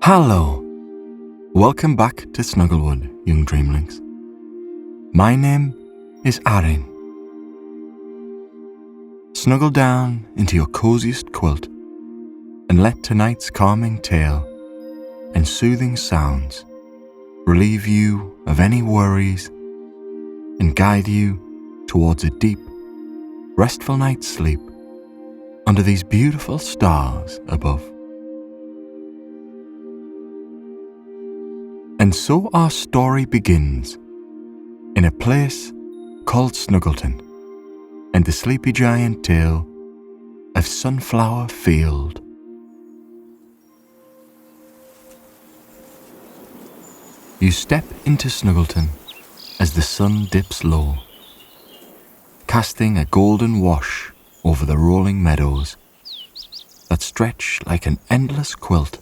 Hello! Welcome back to Snugglewood, young Dreamlynx. My name is Arin. Snuggle down into your coziest quilt and let tonight's calming tale and soothing sounds relieve you of any worries and guide you towards a deep, restful night's sleep under these beautiful stars above. And so our story begins in a place called Snuggleton and the sleepy giant tale of Sunflower Field. You step into Snuggleton as the sun dips low, casting a golden wash over the rolling meadows that stretch like an endless quilt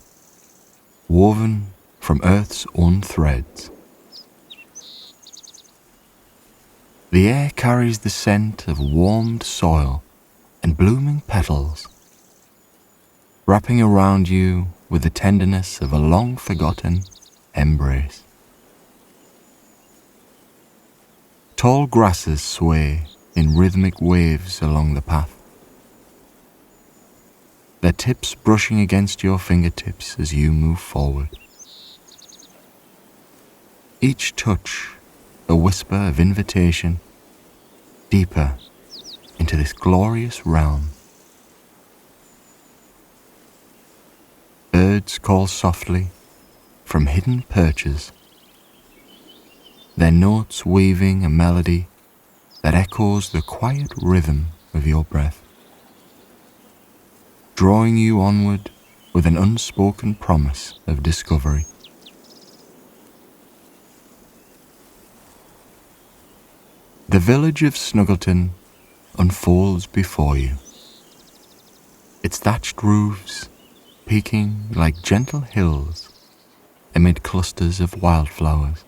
woven from Earth's own threads. The air carries the scent of warmed soil and blooming petals, wrapping around you with the tenderness of a long-forgotten embrace. Tall grasses sway in rhythmic waves along the path, their tips brushing against your fingertips as you move forward. Each touch a whisper of invitation deeper into this glorious realm. Birds call softly from hidden perches, their notes weaving a melody that echoes the quiet rhythm of your breath, drawing you onward with an unspoken promise of discovery. The village of Snuggleton unfolds before you, its thatched roofs peaking like gentle hills amid clusters of wildflowers.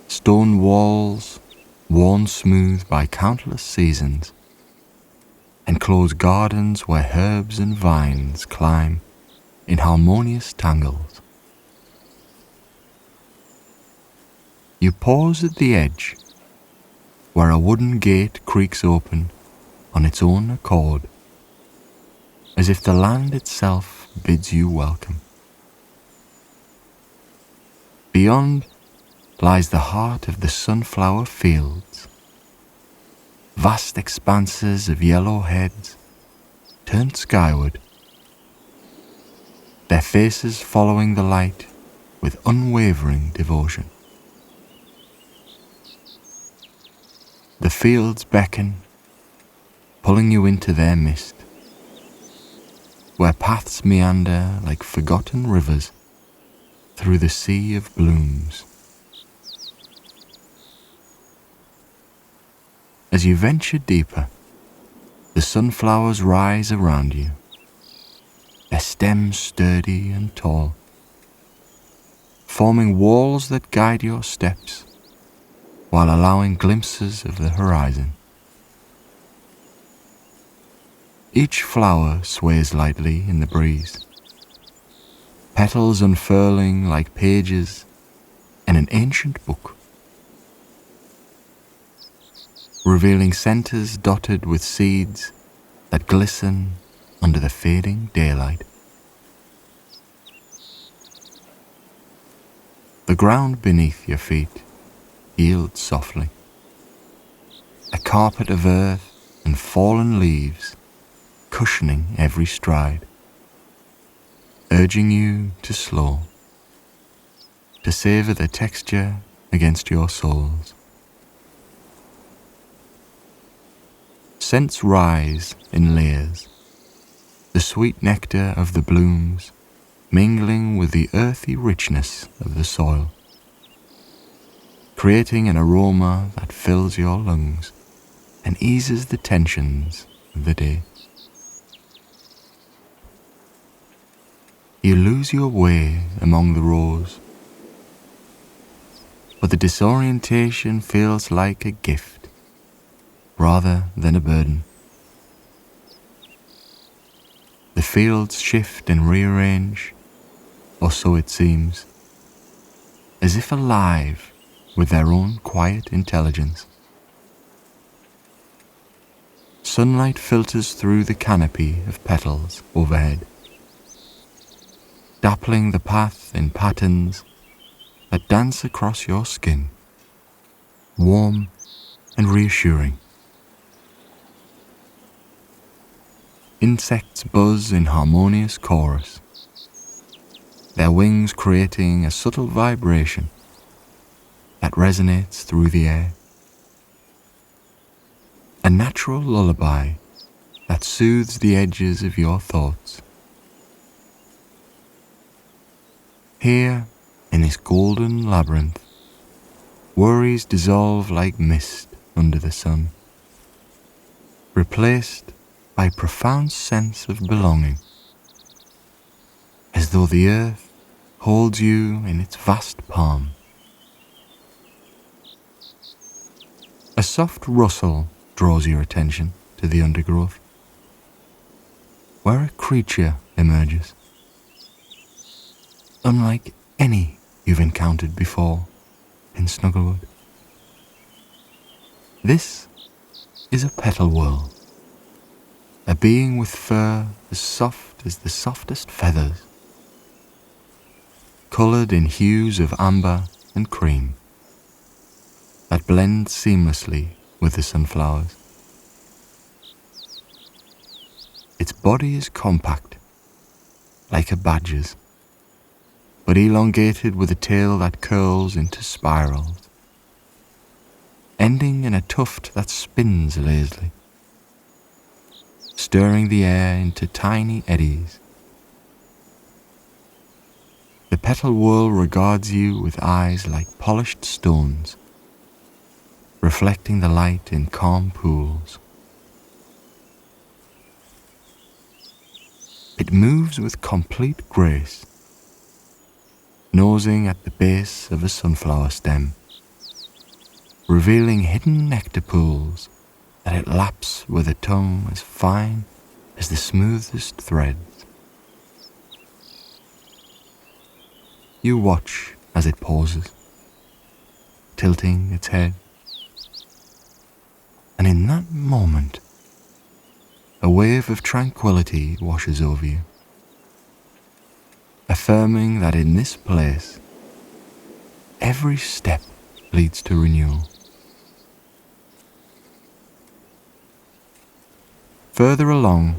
Stone walls worn smooth by countless seasons, enclose gardens where herbs and vines climb in harmonious tangles. You pause at the edge, where a wooden gate creaks open on its own accord, as if the land itself bids you welcome. Beyond lies the heart of the sunflower fields, vast expanses of yellow heads turned skyward, their faces following the light with unwavering devotion. The fields beckon, pulling you into their mist, where paths meander like forgotten rivers through the sea of blooms. As you venture deeper, the sunflowers rise around you, their stems sturdy and tall, forming walls that guide your steps while allowing glimpses of the horizon. Each flower sways lightly in the breeze, petals unfurling like pages in an ancient book, revealing centers dotted with seeds that glisten under the fading daylight. The ground beneath your feet yields softly, a carpet of earth and fallen leaves cushioning every stride, urging you to slow, to savor the texture against your soles. Scents rise in layers, the sweet nectar of the blooms mingling with the earthy richness of the soil, creating an aroma that fills your lungs and eases the tensions of the day. You lose your way among the rows, but the disorientation feels like a gift rather than a burden. The fields shift and rearrange, or so it seems, as if alive with their own quiet intelligence. Sunlight filters through the canopy of petals overhead, dappling the path in patterns that dance across your skin, warm and reassuring. Insects buzz in harmonious chorus, their wings creating a subtle vibration that resonates through the air. A natural lullaby that soothes the edges of your thoughts. Here, in this golden labyrinth, worries dissolve like mist under the sun, replaced by a profound sense of belonging, as though the earth holds you in its vast palm. A soft rustle draws your attention to the undergrowth, where a creature emerges, unlike any you've encountered before in Snugglewood. This is a petal whirl, a being with fur as soft as the softest feathers, coloured in hues of amber and cream that blend seamlessly with the sunflowers. Its body is compact, like a badger's, but elongated with a tail that curls into spirals, ending in a tuft that spins lazily, stirring the air into tiny eddies. The petal whirl regards you with eyes like polished stones, reflecting the light in calm pools. It moves with complete grace, nosing at the base of a sunflower stem, revealing hidden nectar pools that it laps with a tongue as fine as the smoothest threads. You watch as it pauses, tilting its head, and in that moment, a wave of tranquility washes over you, affirming that in this place, every step leads to renewal. Further along,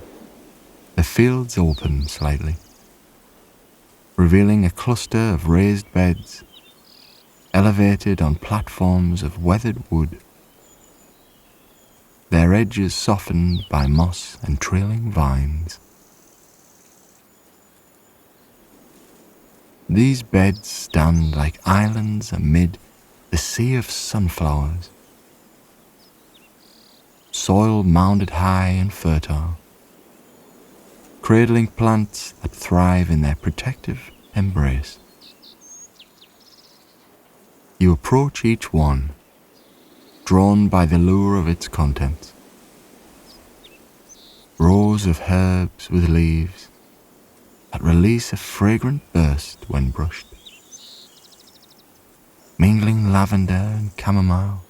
the fields open slightly, revealing a cluster of raised beds elevated on platforms of weathered wood, their edges softened by moss and trailing vines. These beds stand like islands amid the sea of sunflowers, soil mounded high and fertile, cradling plants that thrive in their protective embrace. You approach each one, drawn by the lure of its contents. Rows of herbs with leaves that release a fragrant burst when brushed, mingling lavender and chamomile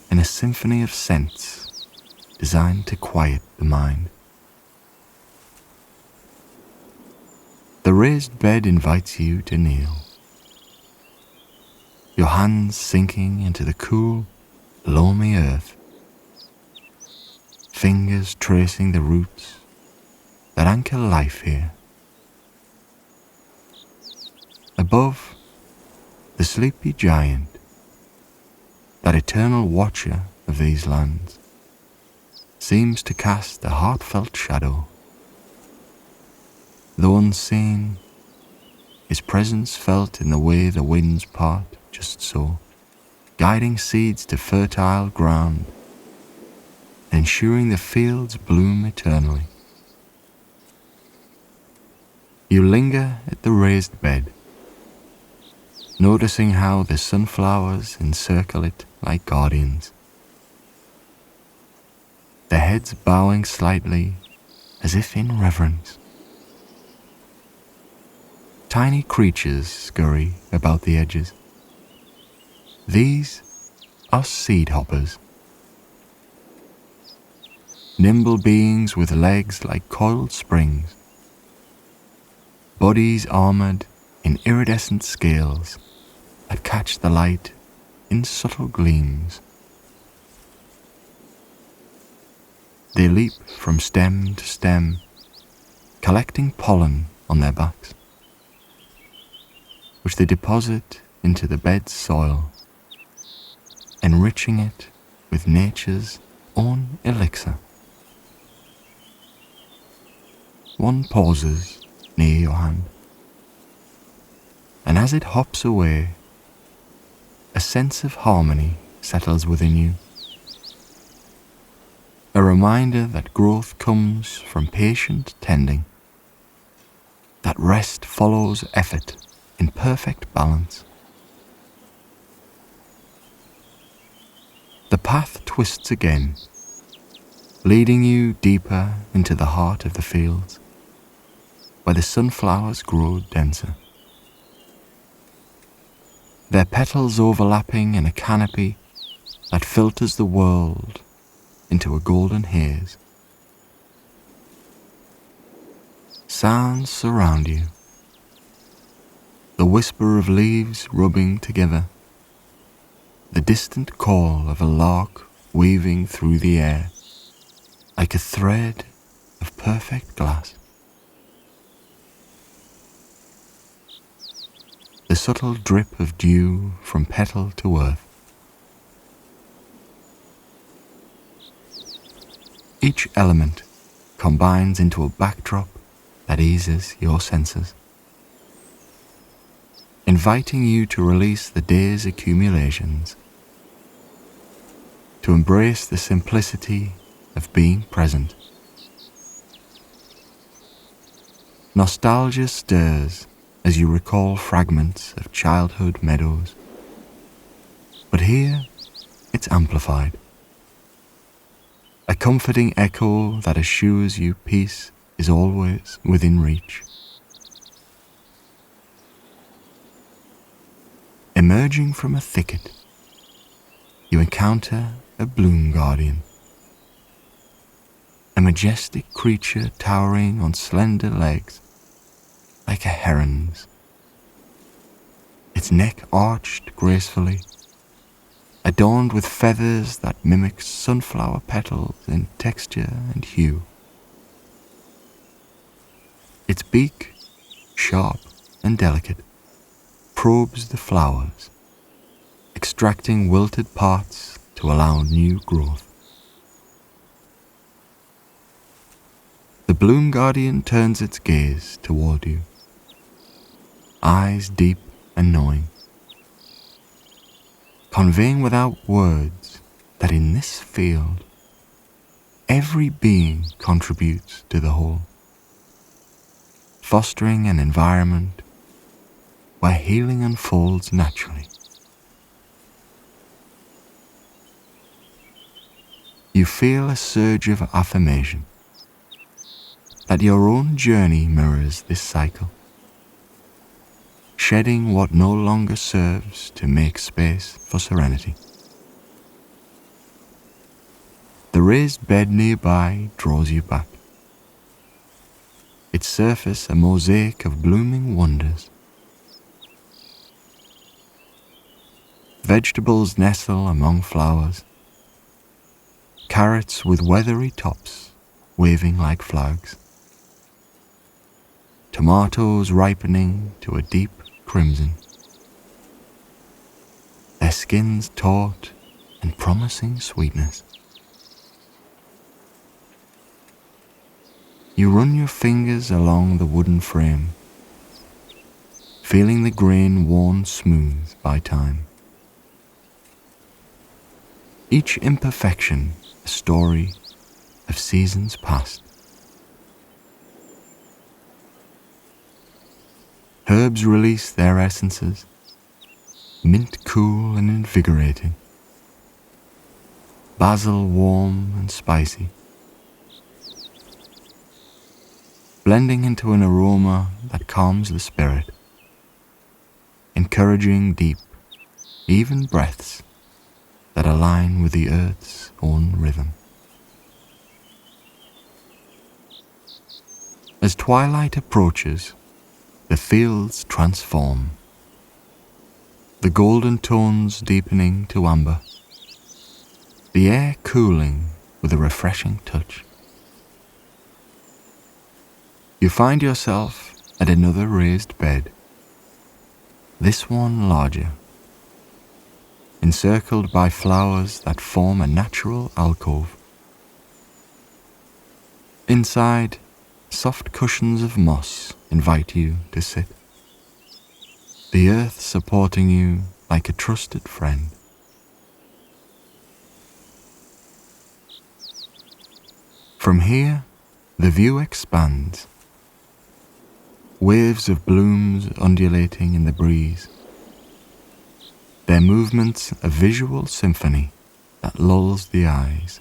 in a symphony of scents designed to quiet the mind. The raised bed invites you to kneel, your hands sinking into the cool, loamy earth, fingers tracing the roots that anchor life here. Above, the sleepy giant, that eternal watcher of these lands, seems to cast a heartfelt shadow. Though unseen, his presence felt in the way the winds part just so, guiding seeds to fertile ground, ensuring the fields bloom eternally. You linger at the raised bed, noticing how the sunflowers encircle it like guardians, their heads bowing slightly as if in reverence. Tiny creatures scurry about the edges. These are seed hoppers. Nimble beings with legs like coiled springs, bodies armored in iridescent scales that catch the light in subtle gleams. They leap from stem to stem, collecting pollen on their backs, which they deposit into the bed's soil, enriching it with nature's own elixir. One pauses near your hand, and as it hops away, a sense of harmony settles within you. A reminder that growth comes from patient tending, that rest follows effort in perfect balance. The path twists again, leading you deeper into the heart of the fields, where the sunflowers grow denser, their petals overlapping in a canopy that filters the world into a golden haze. Sounds surround you, the whisper of leaves rubbing together, the distant call of a lark weaving through the air like a thread of perfect glass. The subtle drip of dew from petal to earth. Each element combines into a backdrop that eases your senses, inviting you to release the day's accumulations, to embrace the simplicity of being present. Nostalgia stirs as you recall fragments of childhood meadows, but here it's amplified. A comforting echo that assures you peace is always within reach. Emerging from a thicket, you encounter a bloom guardian, a majestic creature towering on slender legs like a heron's, its neck arched gracefully, adorned with feathers that mimic sunflower petals in texture and hue. Its beak, sharp and delicate, probes the flowers, extracting wilted parts to allow new growth. The bloom guardian turns its gaze toward you, eyes deep and knowing, conveying without words that in this field, every being contributes to the whole, fostering an environment where healing unfolds naturally. You feel a surge of affirmation that your own journey mirrors this cycle, shedding what no longer serves to make space for serenity. The raised bed nearby draws you back, its surface a mosaic of blooming wonders. Vegetables nestle among flowers, carrots with weathery tops waving like flags, tomatoes ripening to a deep crimson, their skins taut and promising sweetness. You run your fingers along the wooden frame, feeling the grain worn smooth by time. Each imperfection a story of seasons past. Herbs release their essences, mint cool and invigorating, basil warm and spicy. blending into an aroma that calms the spirit, encouraging deep, even breaths that align with the earth's own rhythm. As twilight approaches, the fields transform, the golden tones deepening to amber, the air cooling with a refreshing touch. You find yourself at another raised bed, this one larger, encircled by flowers that form a natural alcove. Inside, soft cushions of moss invite you to sit, the earth supporting you like a trusted friend. From here, the view expands, waves of blooms undulating in the breeze, their movements a visual symphony that lulls the eyes.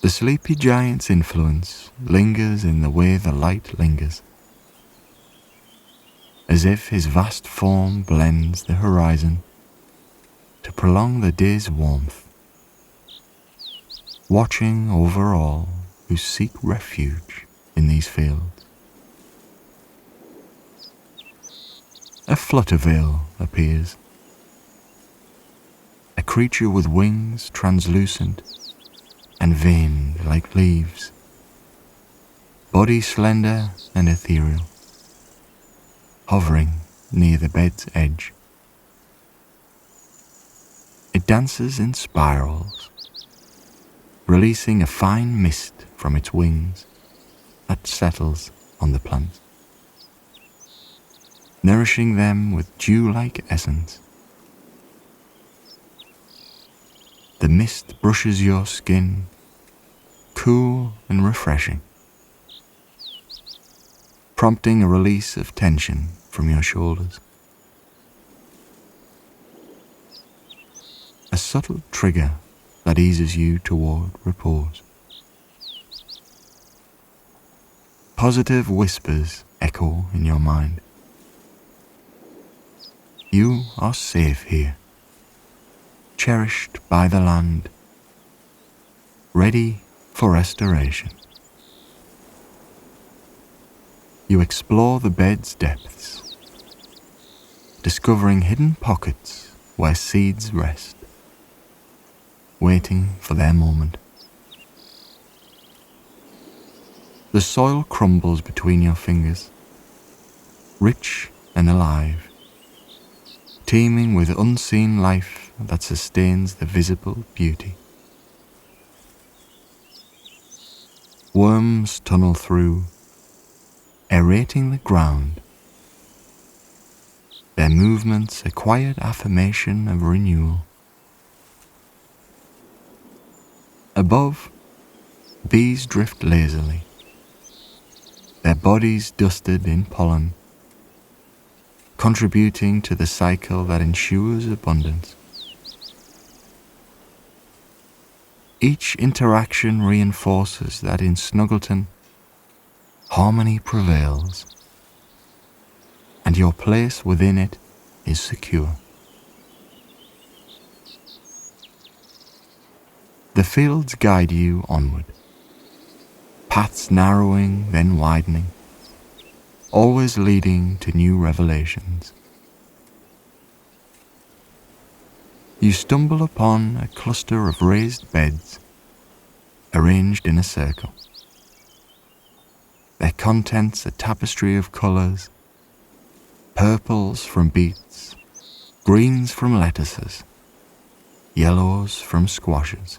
The sleepy giant's influence lingers in the way the light lingers, as if his vast form blends the horizon to prolong the day's warmth, watching over all who seek refuge in these fields. A flutterveil appears, a creature with wings translucent and veined like leaves, body slender and ethereal, hovering near the bed's edge. It dances in spirals, releasing a fine mist from its wings that settles on the plants, nourishing them with dew-like essence. The mist brushes your skin, cool and refreshing, prompting a release of tension from your shoulders. A subtle trigger that eases you toward repose. Positive whispers echo in your mind. You are safe here, cherished by the land, ready for restoration. You explore the bed's depths, discovering hidden pockets where seeds rest, waiting for their moment. The soil crumbles between your fingers, rich and alive, teeming with unseen life that sustains the visible beauty. Worms tunnel through, aerating the ground, their movements a quiet affirmation of renewal. Above, bees drift lazily, their bodies dusted in pollen, contributing to the cycle that ensures abundance. Each interaction reinforces that in Snuggleton, harmony prevails, and your place within it is secure. The fields guide you onward, paths narrowing then widening, always leading to new revelations. You stumble upon a cluster of raised beds arranged in a circle, their contents a tapestry of colours, purples from beets, greens from lettuces, yellows from squashes.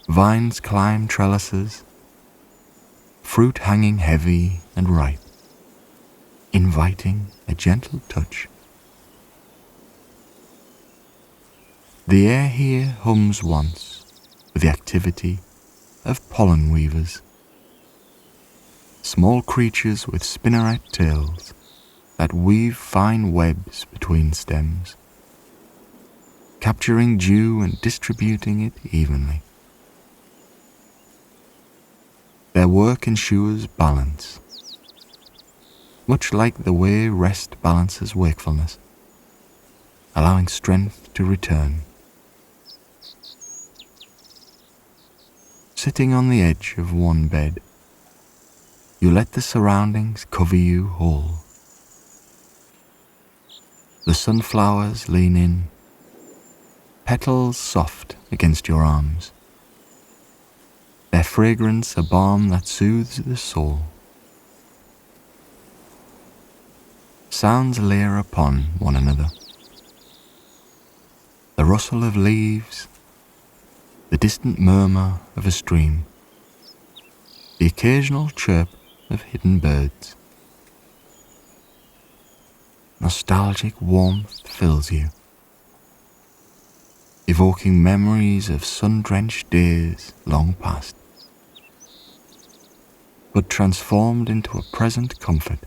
Vines climb trellises, fruit hanging heavy and ripe, inviting a gentle touch. The air here hums once with the activity of pollen weavers, small creatures with spinneret tails that weave fine webs between stems. capturing dew and distributing it evenly. Their work ensures balance, much like the way rest balances wakefulness, allowing strength to return. Sitting on the edge of one bed, you let the surroundings cover you whole. The sunflowers lean in, petals soft against your arms, their fragrance a balm that soothes the soul. Sounds layer upon one another. The rustle of leaves, the distant murmur of a stream, the occasional chirp of hidden birds. Nostalgic warmth fills you, evoking memories of sun-drenched days long past, but transformed into a present comfort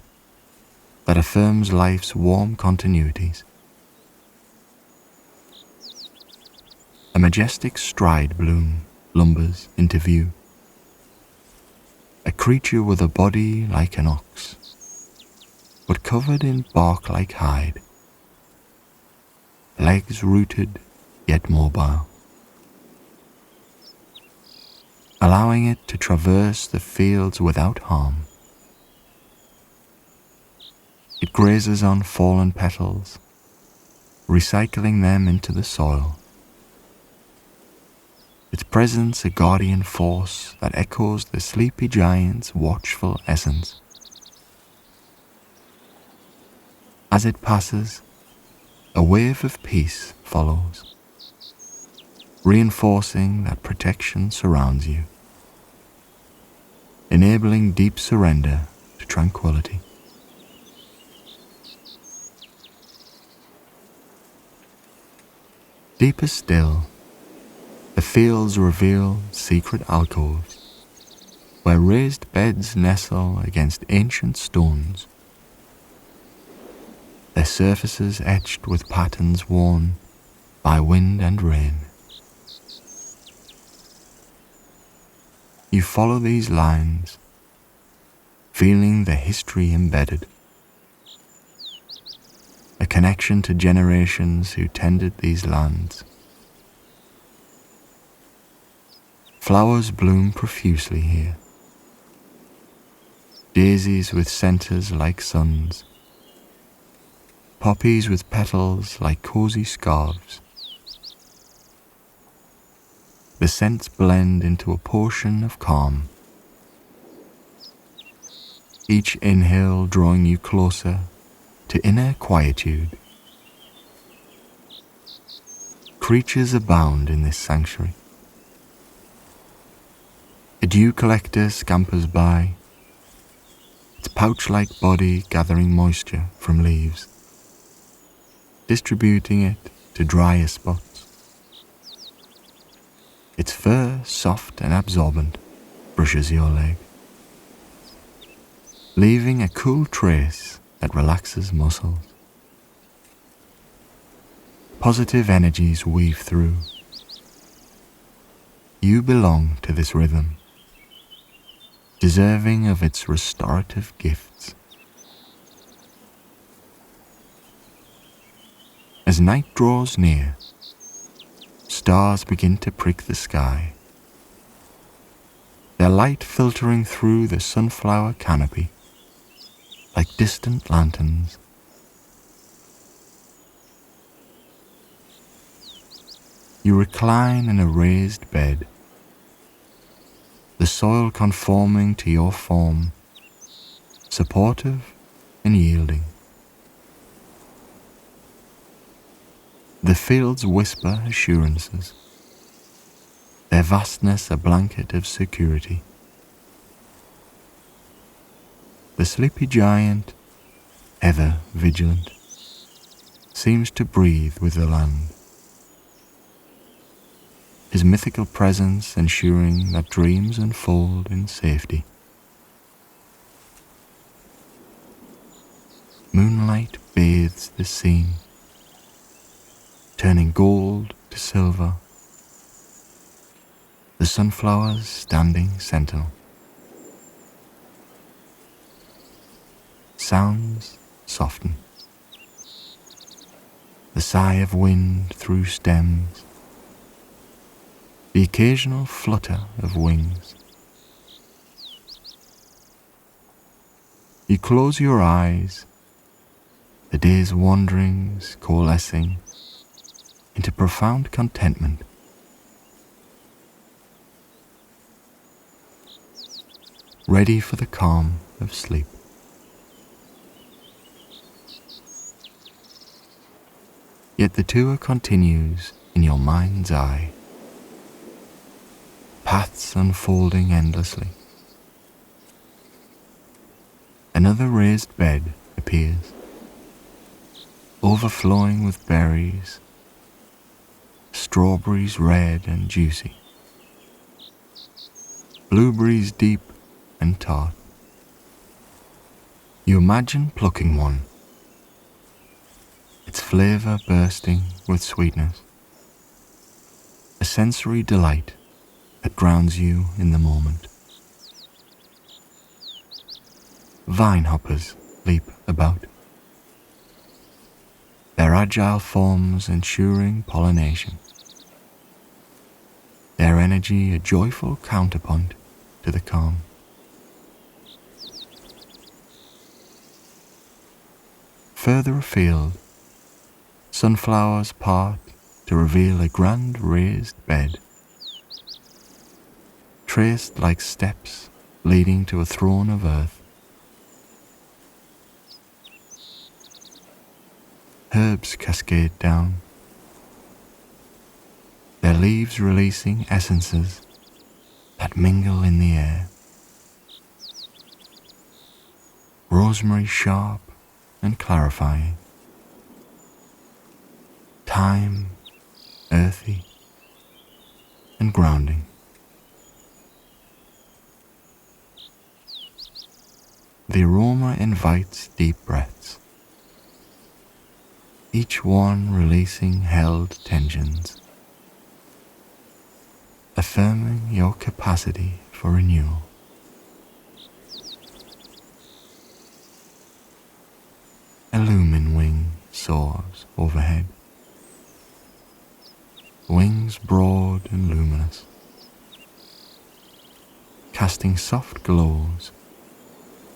that affirms life's warm continuities. A majestic stride bloom lumbers into view, a creature with a body like an ox, but covered in bark-like hide, legs rooted yet mobile, allowing it to traverse the fields without harm. It grazes on fallen petals, recycling them into the soil. Its presence a guardian force that echoes the sleepy giant's watchful essence. As it passes, a wave of peace follows, reinforcing that protection surrounds you, enabling deep surrender to tranquility. Deeper still, the fields reveal secret alcoves, where raised beds nestle against ancient stones, their surfaces etched with patterns worn by wind and rain. You follow these lines, feeling the history embedded, a connection to generations who tended these lands. Flowers bloom profusely here, daisies with centers like suns, poppies with petals like cozy scarves. The scents blend into a potion of calm, each inhale drawing you closer to inner quietude. Creatures abound in this sanctuary. A dew collector scampers by, its pouch-like body gathering moisture from leaves, distributing it to drier spots. Its fur, soft and absorbent, brushes your leg, leaving a cool trace that relaxes muscles. Positive energies weave through. You belong to this rhythm, deserving of its restorative gifts. As night draws near, stars begin to prick the sky, their light filtering through the sunflower canopy like distant lanterns. You recline in a raised bed, the soil conforming to your form, supportive and yielding. The fields whisper assurances, their vastness a blanket of security. The sleepy giant, ever vigilant, seems to breathe with the land, his mythical presence ensuring that dreams unfold in safety. Moonlight bathes the scene, turning gold to silver, the sunflowers standing sentinel. Sounds soften. The sigh of wind through stems, the occasional flutter of wings. You close your eyes, the day's wanderings coalescing into profound contentment. Ready for the calm of sleep. Yet the tour continues in your mind's eye, paths unfolding endlessly. Another raised bed appears, overflowing with berries, strawberries red and juicy, blueberries deep and tart. You imagine plucking one, its flavour bursting with sweetness, a sensory delight that grounds you in the moment. Vine hoppers leap about, their agile forms ensuring pollination, their energy a joyful counterpoint to the calm. Further afield, sunflowers part to reveal a grand raised bed, traced like steps leading to a throne of earth. Herbs cascade down, their leaves releasing essences that mingle in the air. Rosemary sharp and clarifying, thyme earthy and grounding. The aroma invites deep breaths, each one releasing held tensions, affirming your capacity for renewal. A lumen wing soars overhead, wings broad and luminous, casting soft glows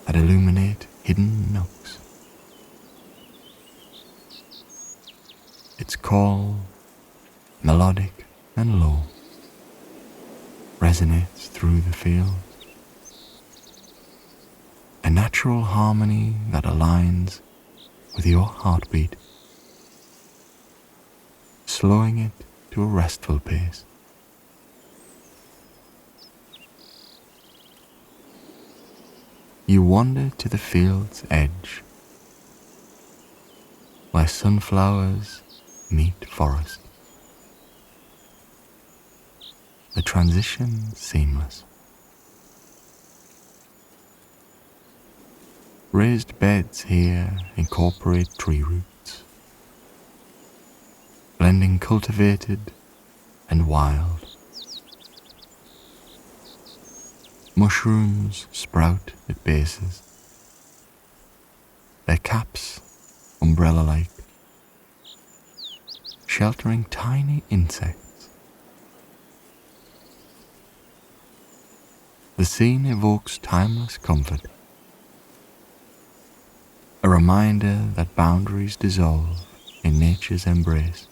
that illuminate hidden nooks. Its call, melodic and low, resonates through the field, a natural harmony that aligns with your heartbeat, slowing it to a restful pace. You wander to the field's edge, where sunflowers meet forest, the transition seamless. Raised beds here incorporate tree roots, blending cultivated and wild. Mushrooms sprout at bases, their caps umbrella-like, sheltering tiny insects. The scene evokes timeless comfort, a reminder that boundaries dissolve in nature's embrace.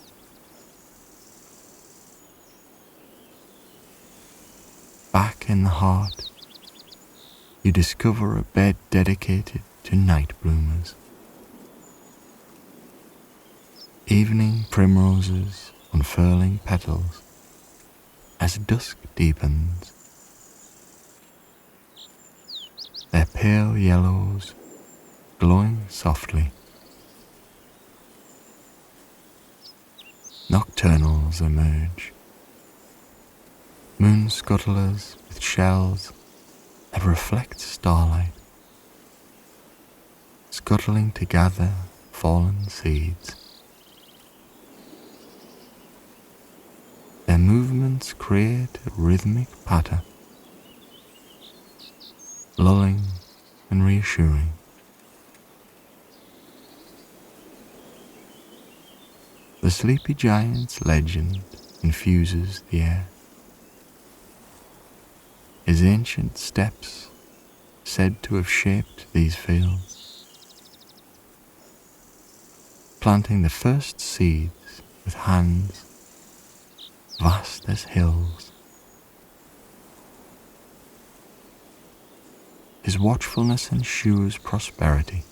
Back in the heart, you discover a bed dedicated to night bloomers. Evening primroses unfurling petals as dusk deepens, their pale yellows glowing softly. Nocturnals emerge, moon scuttlers with shells that reflect starlight, scuttling to gather fallen seeds. plants create a rhythmic patter, lulling and reassuring. The sleepy giant's legend infuses the air. His ancient steps said to have shaped these fields, planting the first seeds with hands vast as hills. His watchfulness ensures prosperity,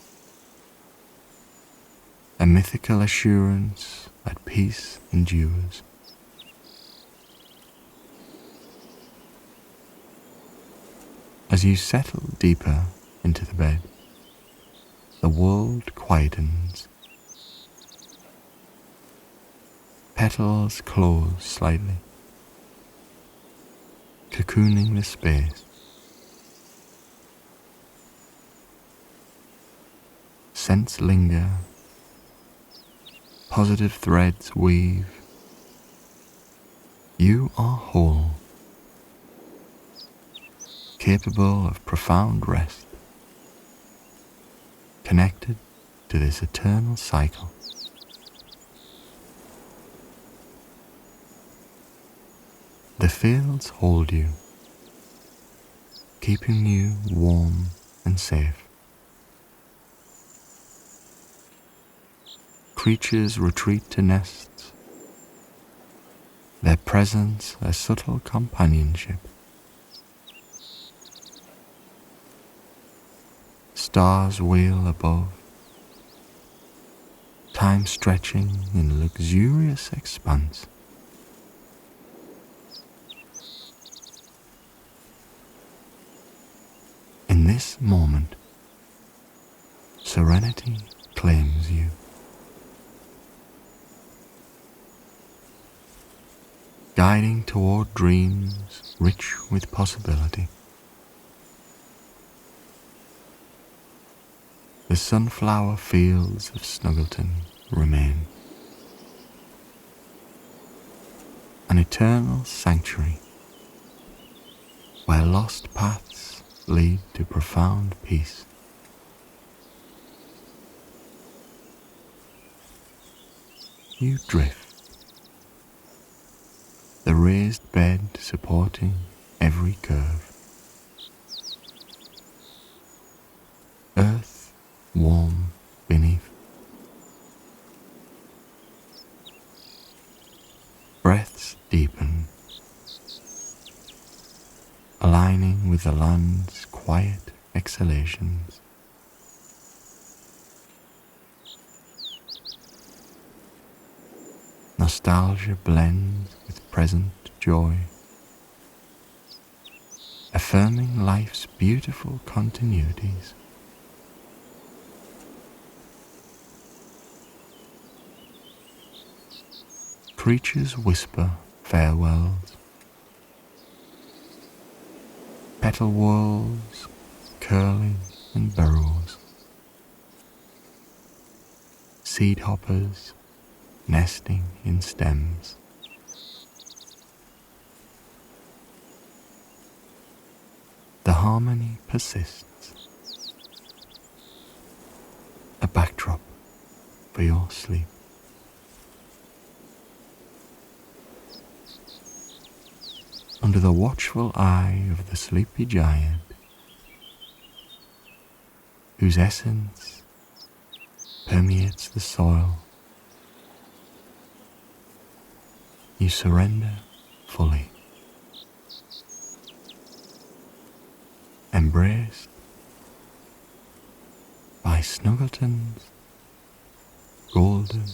a mythical assurance that peace endures. As you settle deeper into the bed, the world quietens. Petals close slightly, cocooning the space. Scents linger, positive threads weave. You are whole, capable of profound rest, connected to this eternal cycle. The fields hold you, keeping you warm and safe. Creatures retreat to nests, their presence a subtle companionship. Stars wheel above, time stretching in luxurious expanse. In this moment, serenity claims you. Guiding toward dreams rich with possibility. The sunflower fields of Snuggleton remain, an eternal sanctuary where lost paths lead to profound peace. You drift, the raised bed supporting every curve. Earth warm beneath. Breaths deepen, aligning with the land's quiet exhalations. Nostalgia blends with present joy, affirming life's beautiful continuities. Creatures whisper farewells. Petal whorls, curling and burrows. Seed hoppers nesting in stems. The harmony persists, a backdrop for your sleep. Under the watchful eye of the sleepy giant, whose essence permeates the soil, you surrender fully, embraced by Snuggleton's golden